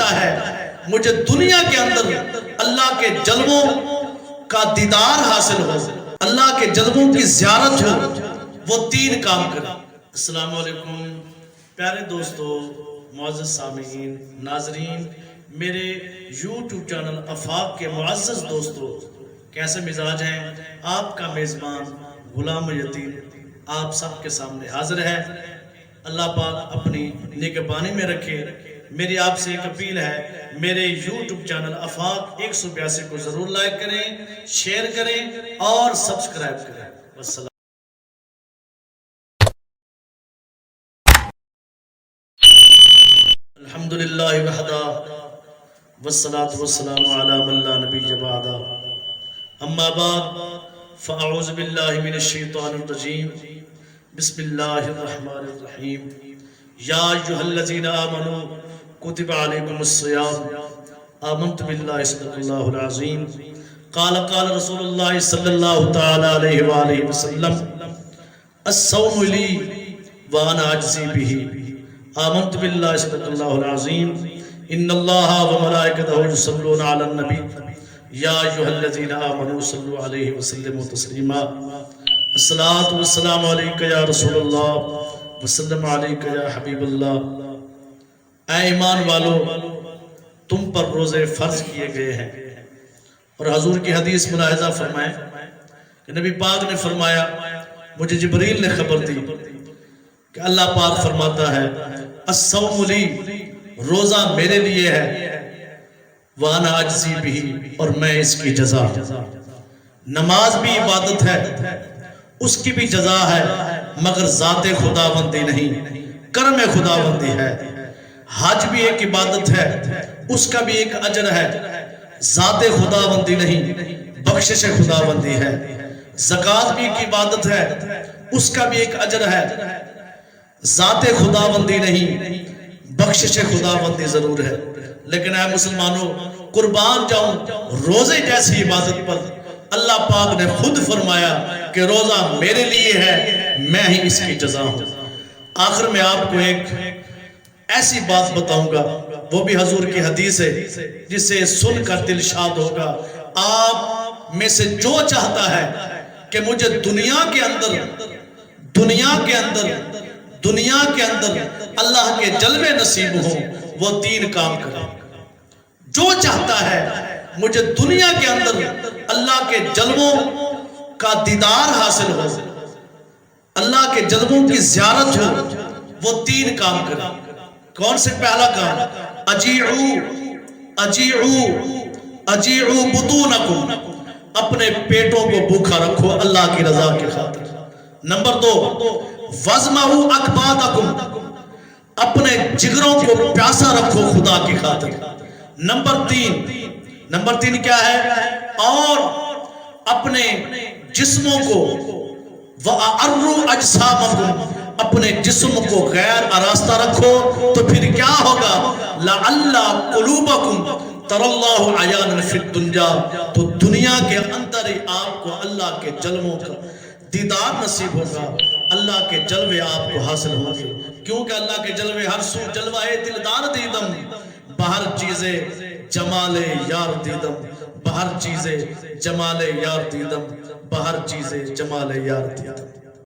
چاہتا ہے مجھے دنیا کے اندر اللہ کے جلووں کا دیدار حاصل ہو، اللہ کے جلووں کی زیارت ہو، وہ 3 کام کرے۔ السلام علیکم پیارے دوستو، معزز سامعین، ناظرین، میرے یوٹیوب چینل آفاق کے معزز دوستو، کیسے مزاج ہیں؟ آپ کا میزبان غلام یتیم آپ سب کے سامنے حاضر ہے۔ اللہ پاک اپنی نگہبانی میں رکھے۔ میری آپ سے ایک اپیل ہے، میرے یوٹیوب چینل آفاق 182 کو ضرور لائک کریں، شیئر کریں اور سبسکرائب کریں۔ والسلام۔ الحمدللہ وحدہ والصلاة والسلام علی من لا نبی بعدہ، اما بعد فاعوذ باللہ من الشیطان الرجیم، بسم اللہ الرحمن الرحیم۔ یا ایھا الذین آمنوا کتب علیکم الصیام، آمنت باللہ صدق اللہ العظیم۔ قال رسول اللہ صلی اللہ تعالی علیہ وآلہ وسلم، الصوم لی وانا اجزی بہ، آمنت باللہ صدق اللہ العظیم۔ ان اللہ وملائکتہ یصلون علی النبی، یا ایھا الذین آمنوا صلوا علیہ وسلموا تسلیما۔ الصلاۃ والسلام علیک یا رسول اللہ وسلم علیک یا حبیب اللہ۔ اے ایمان والو، تم پر روزے فرض کیے گئے ہیں، اور حضور کی حدیث ملاحظہ فرمائیں کہ نبی پاک نے فرمایا، مجھے جبریل نے خبر دی کہ اللہ پاک فرماتا ہے، الصوم لی، روزہ میرے لیے ہے، وانا اجزی بہ، اور میں اس کی جزا۔ نماز بھی عبادت ہے، اس کی بھی جزا ہے، مگر ذات خداوندی نہیں، کرم خداوندی ہے۔ حج بھی ایک عبادت ہے، اس کا بھی ایک اجر ہے، ذات خداوندی نہیں، بخشش خداوندی ہے۔ زکوٰۃ بھی ایک عبادت ہے، اس کا بھی ایک اجر ہے، ذات خداوندی نہیں، بخشش خداوندی ضرور ہے۔ لیکن اے مسلمانوں، قربان جاؤں روزے جیسی عبادت پر اللہ پاک نے خود فرمایا کہ روزہ میرے لیے ہے، میں ہی اس کی جزا ہوں۔ آخر میں آپ کو ایک ایسی بات بتاؤں گا، وہ بھی حضور کی حدیث ہے، جسے سن کر دل شاد ہوگا۔ آپ میں سے جو چاہتا ہے کہ مجھے دنیا کے اندر اللہ کے جلوے نصیب ہوں، وہ 3 کام کرے۔ جو چاہتا ہے مجھے دنیا کے اندر اللہ کے جلووں کا دیدار حاصل ہو، اللہ کے جلووں کی زیارت ہو، وہ 3 کام کرے۔ کون سے؟ پہلا کام، اجیعوا بطونکم، اپنے پیٹوں کو بھوکا رکھو اللہ کی رضا کی خاطر۔ نمبر 2، وَاظْمَعُوا أَكْبَادَكُمْ، اپنے جگروں کو پیاسا رکھو خدا کی خاطر۔ نمبر 3 کیا ہے؟ اور اپنے جسموں کو وَأَعَرُّوا أَجْسَامَكُمْ، اپنے جسم کو غیر آراستہ رکھو، تو پھر کیا ہوگا؟ لَعَلَّ قُلُوبَكُمْ تَرَى اللَّهُ عَيَانًا فِي الدُّنْيَا، تو دنیا کے اندر ہی آپ کو اللہ کے جلووں کا دیدار نصیب ہوگا، اللہ کے جلوے آپ کو حاصل ہوں گے۔ کیونکہ اللہ کے جلوے ہر سو جلوہ دلدار دیدم، بہر چیزے جمال یار دیدم، بہر چیزے جمال یار دیدم، بہر چیزے جمال یار دیدم۔